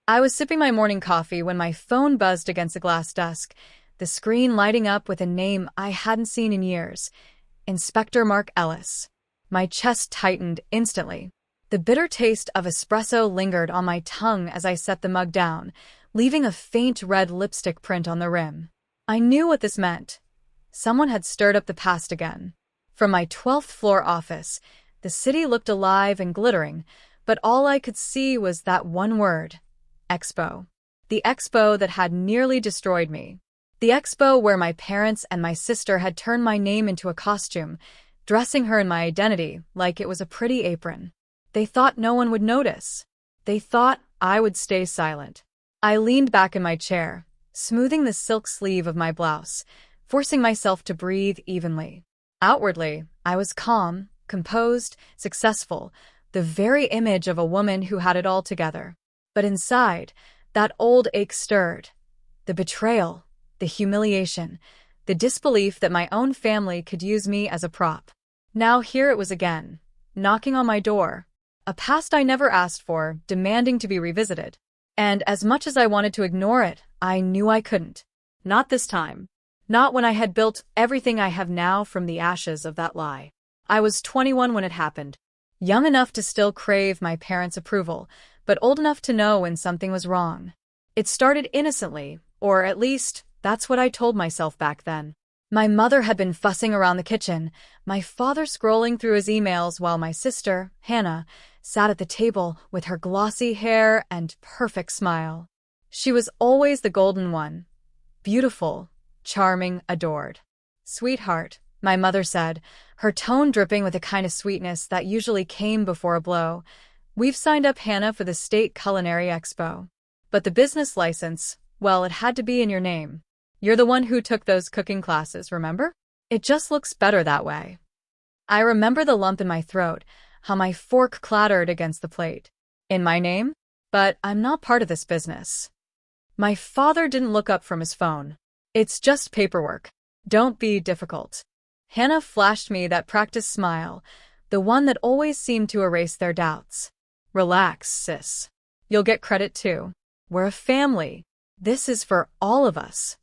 I was sipping my morning coffee when my phone buzzed against a glass desk, the screen lighting up with a name I hadn't seen in years. Inspector Mark Ellis. My chest tightened instantly. The bitter taste of espresso lingered on my tongue as I set the mug down, leaving a faint red lipstick print on the rim. I knew what this meant. Someone had stirred up the past again. From my 12th floor office, the city looked alive and glittering, but all I could see was that one word: Expo. The Expo that had nearly destroyed me. The Expo where my parents and my sister had turned my name into a costume, dressing her in my identity like it was a pretty apron. They thought no one would notice. They thought I would stay silent. I leaned back in my chair, smoothing the silk sleeve of my blouse, forcing myself to breathe evenly. Outwardly, I was calm, composed, successful, the very image of a woman who had it all together. But inside, that old ache stirred. The betrayal, the humiliation, the disbelief that my own family could use me as a prop. Now here it was again, knocking on my door. A past I never asked for, demanding to be revisited. And as much as I wanted to ignore it, I knew I couldn't. Not this time. Not when I had built everything I have now from the ashes of that lie. I was 21 when it happened. Young enough to still crave my parents' approval, but old enough to know when something was wrong. It started innocently, or at least, that's what I told myself back then. My mother had been fussing around the kitchen, my father scrolling through his emails while my sister, Hannah, sat at the table with her glossy hair and perfect smile. She was always the golden one. Beautiful, charming, adored. "Sweetheart," my mother said, her tone dripping with a kind of sweetness that usually came before a blow. "We've signed up Hannah for the State Culinary Expo. But the business license, well, it had to be in your name. You're the one who took those cooking classes, remember? It just looks better that way." I remember the lump in my throat, how my fork clattered against the plate. In my name? But I'm not part of this business. My father didn't look up from his phone. "It's just paperwork. Don't be difficult." Hannah flashed me that practiced smile, the one that always seemed to erase their doubts. "Relax, sis. You'll get credit too. We're a family. This is for all of us."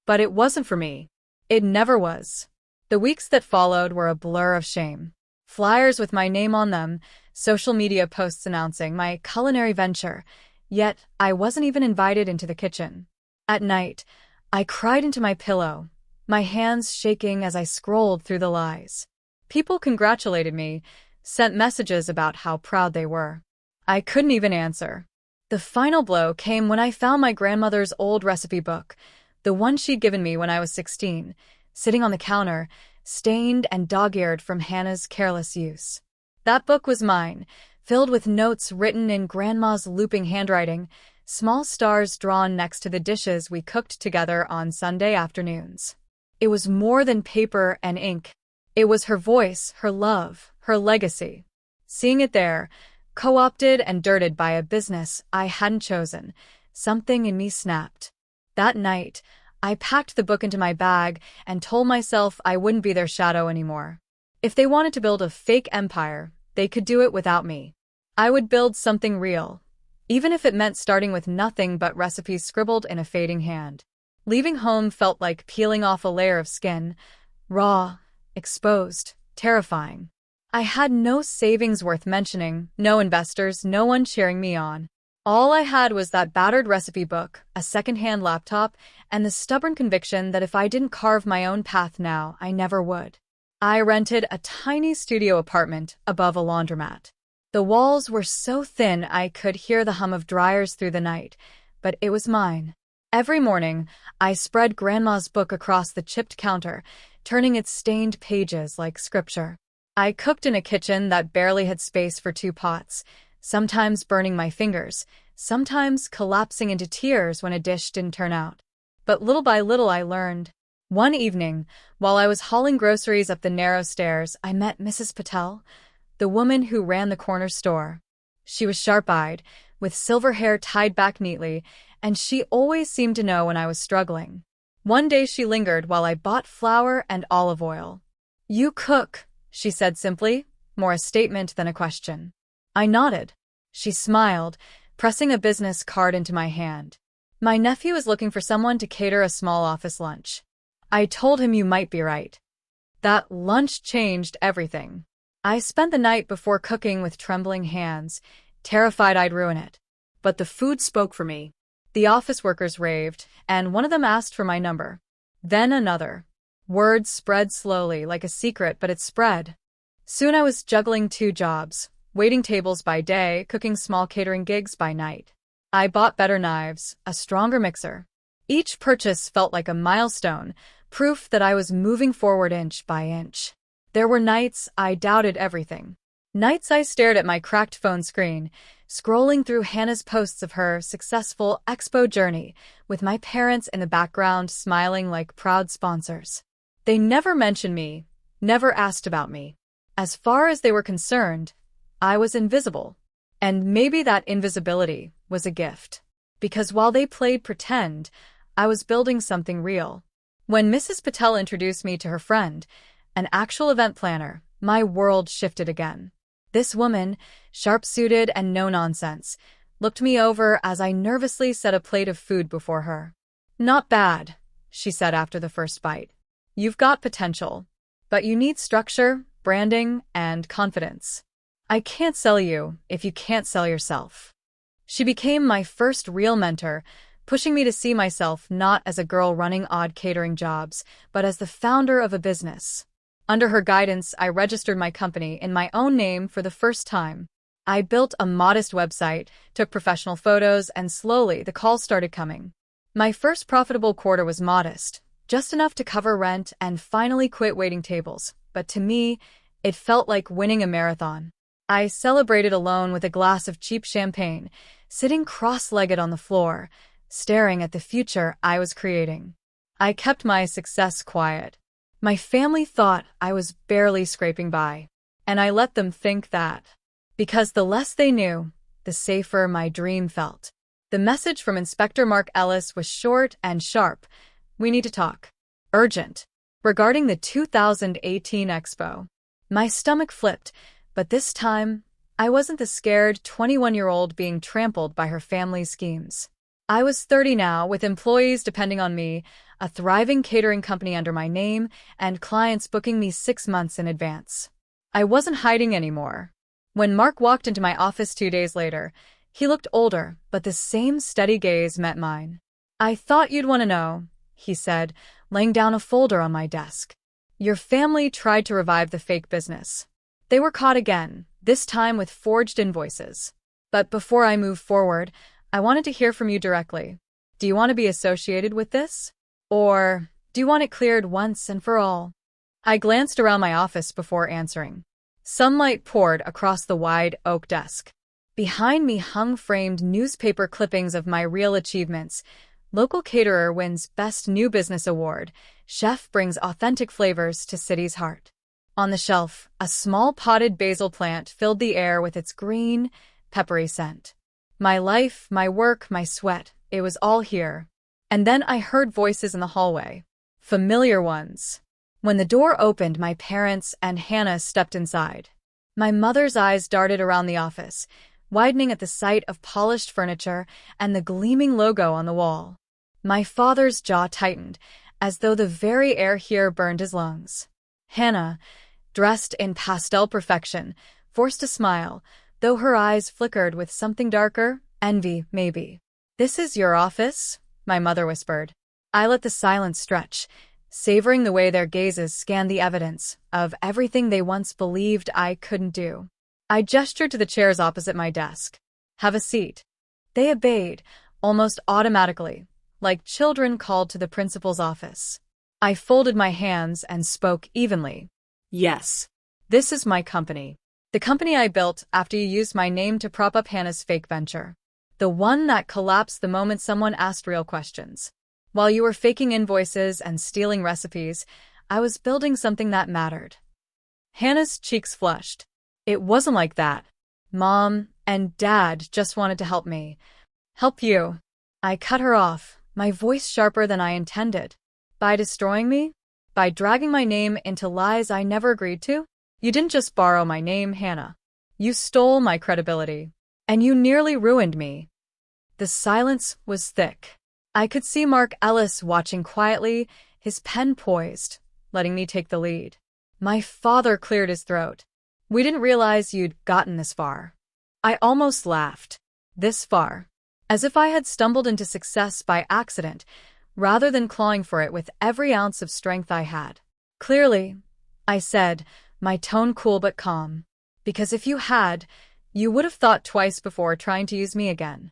But it wasn't for me. It never was. The weeks that followed were a blur of shame. Flyers with my name on them, social media posts announcing my culinary venture, yet I wasn't even invited into the kitchen. At night, I cried into my pillow, my hands shaking as I scrolled through the lies. People congratulated me, sent messages about how proud they were. I couldn't even answer. The final blow came when I found my grandmother's old recipe book, the one she'd given me when I was 16, sitting on the counter, stained and dog-eared from Hannah's careless use. That book was mine, filled with notes written in Grandma's looping handwriting, small stars drawn next to the dishes we cooked together on Sunday afternoons. It was more than paper and ink. It was her voice, her love, her legacy. Seeing it there, co-opted and dirted by a business I hadn't chosen, something in me snapped. That night, I packed the book into my bag and told myself I wouldn't be their shadow anymore. If they wanted to build a fake empire, they could do it without me. I would build something real, even if it meant starting with nothing but recipes scribbled in a fading hand. Leaving home felt like peeling off a layer of skin, raw, exposed, terrifying. I had no savings worth mentioning, no investors, no one cheering me on. All I had was that battered recipe book, a secondhand laptop, and the stubborn conviction that if I didn't carve my own path now, I never would. I rented a tiny studio apartment above a laundromat. The walls were so thin I could hear the hum of dryers through the night, but it was mine. Every morning, I spread Grandma's book across the chipped counter, turning its stained pages like scripture. I cooked in a kitchen that barely had space for 2 pots, sometimes burning my fingers, sometimes collapsing into tears when a dish didn't turn out. But little by little I learned. One evening, while I was hauling groceries up the narrow stairs, I met Mrs. Patel, the woman who ran the corner store. She was sharp-eyed, with silver hair tied back neatly, and she always seemed to know when I was struggling. One day she lingered while I bought flour and olive oil. "You cook," she said simply, more a statement than a question. I nodded. She smiled, pressing a business card into my hand. My nephew is looking for someone to cater a small office lunch. I told him you might be right. That lunch changed everything. I spent the night before cooking with trembling hands, terrified I'd ruin it. But the food spoke for me. The office workers raved, and one of them asked for my number. Then another. Word spread slowly, like a secret, but it spread. Soon I was juggling 2 jobs, waiting tables by day, cooking small catering gigs by night. I bought better knives, a stronger mixer. Each purchase felt like a milestone, proof that I was moving forward inch by inch. There were nights I doubted everything. Nights I stared at my cracked phone screen, scrolling through Hannah's posts of her successful Expo journey, with my parents in the background smiling like proud sponsors. They never mentioned me, never asked about me. As far as they were concerned, I was invisible. And maybe that invisibility was a gift. Because while they played pretend, I was building something real. When Mrs. Patel introduced me to her friend, an actual event planner, my world shifted again. This woman, sharp-suited and no-nonsense, looked me over as I nervously set a plate of food before her. "Not bad," she said after the first bite. "You've got potential, but you need structure, branding, and confidence. I can't sell you if you can't sell yourself." She became my first real mentor, pushing me to see myself not as a girl running odd catering jobs, but as the founder of a business. Under her guidance, I registered my company in my own name for the first time. I built a modest website, took professional photos, and slowly the calls started coming. My first profitable quarter was modest, just enough to cover rent and finally quit waiting tables, but to me, it felt like winning a marathon. I celebrated alone with a glass of cheap champagne, sitting cross-legged on the floor, staring at the future I was creating. I kept my success quiet. My family thought I was barely scraping by, and I let them think that. Because the less they knew, the safer my dream felt. The message from Inspector Mark Ellis was short and sharp. "We need to talk. Urgent." Regarding the 2018 Expo. My stomach flipped, but this time, I wasn't the scared 21-year-old being trampled by her family's schemes. I was 30 now, with employees depending on me, a thriving catering company under my name, and clients booking me 6 months in advance. I wasn't hiding anymore. When Mark walked into my office 2 days later, he looked older, but the same steady gaze met mine. "I thought you'd want to know," he said, laying down a folder on my desk. "Your family tried to revive the fake business. They were caught again, this time with forged invoices. But before I move forward, I wanted to hear from you directly. Do you want to be associated with this? Or do you want it cleared once and for all?" I glanced around my office before answering. Sunlight poured across the wide oak desk. Behind me hung framed newspaper clippings of my real achievements. Local caterer wins Best New Business Award. Chef brings authentic flavors to city's heart. On the shelf, a small potted basil plant filled the air with its green, peppery scent. My life, my work, my sweat, it was all here. And then I heard voices in the hallway. Familiar ones. When the door opened, my parents and Hannah stepped inside. My mother's eyes darted around the office, widening at the sight of polished furniture and the gleaming logo on the wall. My father's jaw tightened, as though the very air here burned his lungs. Hannah, dressed in pastel perfection, forced a smile, though her eyes flickered with something darker, envy, maybe. "This is your office?" my mother whispered. I let the silence stretch, savoring the way their gazes scanned the evidence of everything they once believed I couldn't do. I gestured to the chairs opposite my desk. "Have a seat." They obeyed, almost automatically, like children called to the principal's office. I folded my hands and spoke evenly. "Yes, this is my company. The company I built after you used my name to prop up Hannah's fake venture. The one that collapsed the moment someone asked real questions. While you were faking invoices and stealing recipes, I was building something that mattered." Hannah's cheeks flushed. "It wasn't like that. Mom and Dad just wanted to help me. Help you." I cut her off, my voice sharper than I intended. "By destroying me? By dragging my name into lies I never agreed to? You didn't just borrow my name, Hannah. You stole my credibility. And you nearly ruined me." The silence was thick. I could see Mark Ellis watching quietly, his pen poised, letting me take the lead. My father cleared his throat. We didn't realize you'd gotten this far. I almost laughed. This far. As if I had stumbled into success by accident, rather than clawing for it with every ounce of strength I had. Clearly, I said, my tone cool but calm. Because if you had, you would have thought twice before trying to use me again.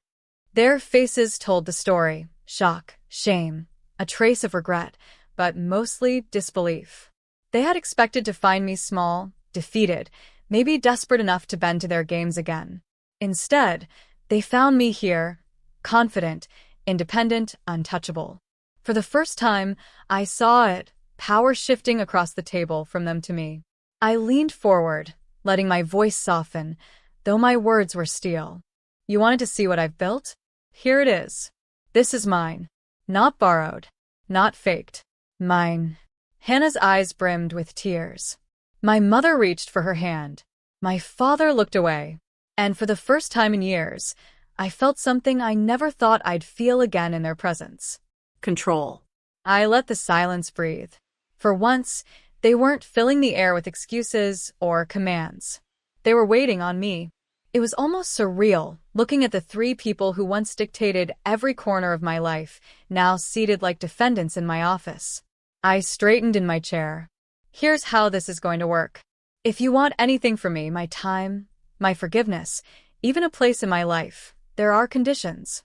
Their faces told the story. Shock, shame, a trace of regret, but mostly disbelief. They had expected to find me small, defeated, maybe desperate enough to bend to their games again. Instead, they found me here, confident, independent, untouchable. For the first time, I saw it, power shifting across the table from them to me. I leaned forward, letting my voice soften, though my words were steel. You wanted to see what I've built? Here it is. This is mine. Not borrowed. Not faked. Mine. Hannah's eyes brimmed with tears. My mother reached for her hand. My father looked away. And for the first time in years, I felt something I never thought I'd feel again in their presence. Control. I let the silence breathe. For once, they weren't filling the air with excuses or commands. They were waiting on me. It was almost surreal, looking at the three people who once dictated every corner of my life, now seated like defendants in my office. I straightened in my chair. Here's how this is going to work. If you want anything from me, my time, my forgiveness, even a place in my life, there are conditions.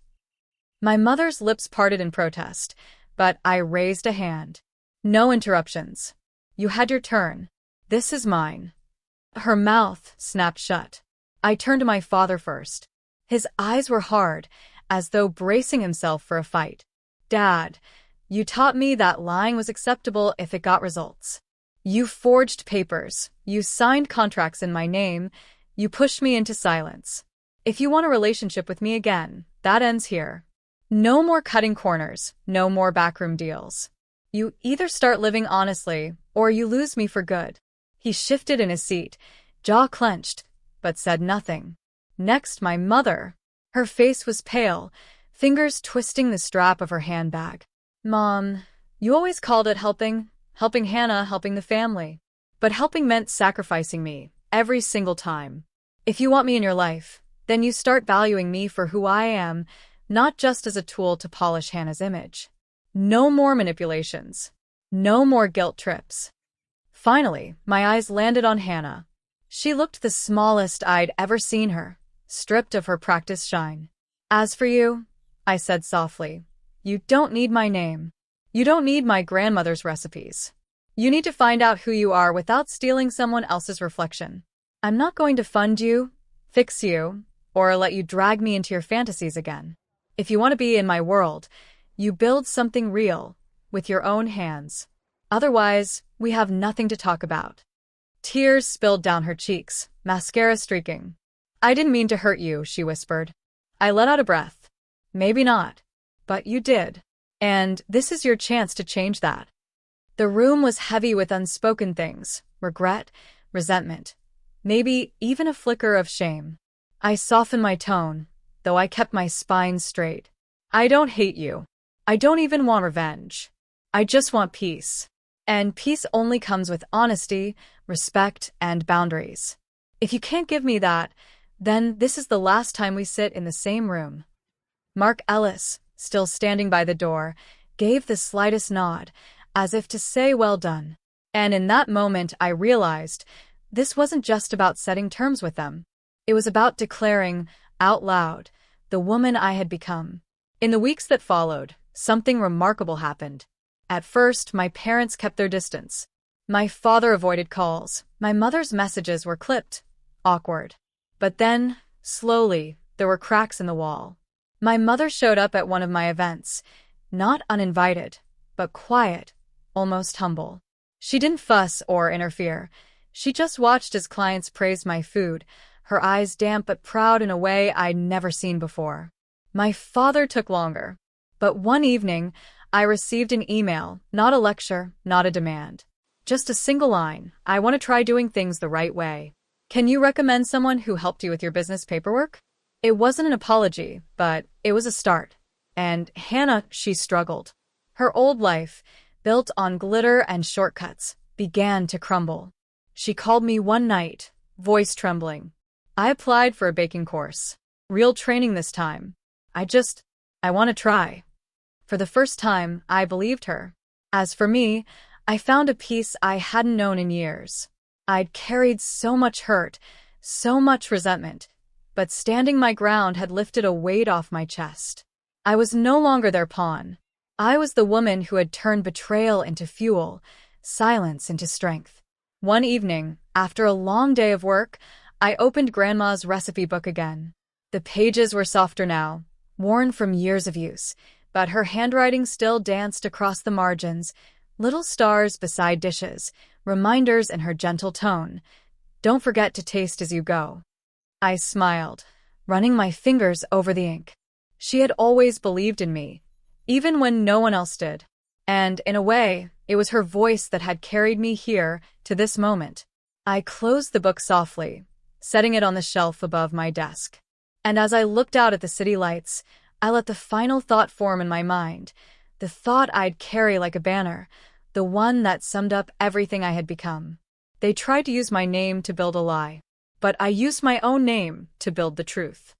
My mother's lips parted in protest, but I raised a hand. No interruptions. You had your turn. This is mine. Her mouth snapped shut. I turned to my father first. His eyes were hard, as though bracing himself for a fight. Dad, you taught me that lying was acceptable if it got results. You forged papers, you signed contracts in my name, you pushed me into silence. If you want a relationship with me again, that ends here. No more cutting corners, no more backroom deals. You either start living honestly, or you lose me for good. He shifted in his seat, jaw clenched, but said nothing. Next, my mother. Her face was pale, fingers twisting the strap of her handbag. Mom, you always called it helping Hannah, helping the family. But helping meant sacrificing me, every single time. If you want me in your life, then you start valuing me for who I am, not just as a tool to polish Hannah's image. No more manipulations. No more guilt trips. Finally, my eyes landed on Hannah. She looked the smallest I'd ever seen her, stripped of her practice shine. As for you, I said softly, you don't need my name. You don't need my grandmother's recipes. You need to find out who you are without stealing someone else's reflection. I'm not going to fund you, fix you, or let you drag me into your fantasies again. If you want to be in my world, you build something real, with your own hands. Otherwise, we have nothing to talk about. Tears spilled down her cheeks, mascara streaking. I didn't mean to hurt you, she whispered. I let out a breath. Maybe not. But you did. And this is your chance to change that. The room was heavy with unspoken things, regret, resentment, maybe even a flicker of shame. I softened my tone, though I kept my spine straight. I don't hate you. I don't even want revenge. I just want peace. And peace only comes with honesty, respect, and boundaries. If you can't give me that, then this is the last time we sit in the same room. Mark Ellis, still standing by the door, gave the slightest nod, as if to say well done. And in that moment I realized this wasn't just about setting terms with them. It was about declaring, out loud, the woman I had become. In the weeks that followed, something remarkable happened. At first, my parents kept their distance. My father avoided calls. My mother's messages were clipped, awkward. But then, slowly, there were cracks in the wall. My mother showed up at one of my events, not uninvited, but quiet, almost humble. She didn't fuss or interfere. She just watched as clients praised my food, her eyes damp but proud in a way I'd never seen before. My father took longer. But one evening, I received an email, not a lecture, not a demand. Just a single line, I want to try doing things the right way. Can you recommend someone who helped you with your business paperwork? It wasn't an apology, but it was a start. And Hannah, she struggled. Her old life, built on glitter and shortcuts, began to crumble. She called me one night, voice trembling. I applied for a baking course. Real training this time. I want to try. For the first time, I believed her. As for me, I found a peace I hadn't known in years. I'd carried so much hurt, so much resentment, but standing my ground had lifted a weight off my chest. I was no longer their pawn. I was the woman who had turned betrayal into fuel, silence into strength. One evening, after a long day of work, I opened Grandma's recipe book again. The pages were softer now, worn from years of use, but her handwriting still danced across the margins, little stars beside dishes, reminders in her gentle tone. Don't forget to taste as you go. I smiled, running my fingers over the ink. She had always believed in me, even when no one else did. And, in a way, it was her voice that had carried me here, to this moment. I closed the book softly, setting it on the shelf above my desk. And as I looked out at the city lights, I let the final thought form in my mind, the thought I'd carry like a banner, the one that summed up everything I had become. They tried to use my name to build a lie, but I used my own name to build the truth.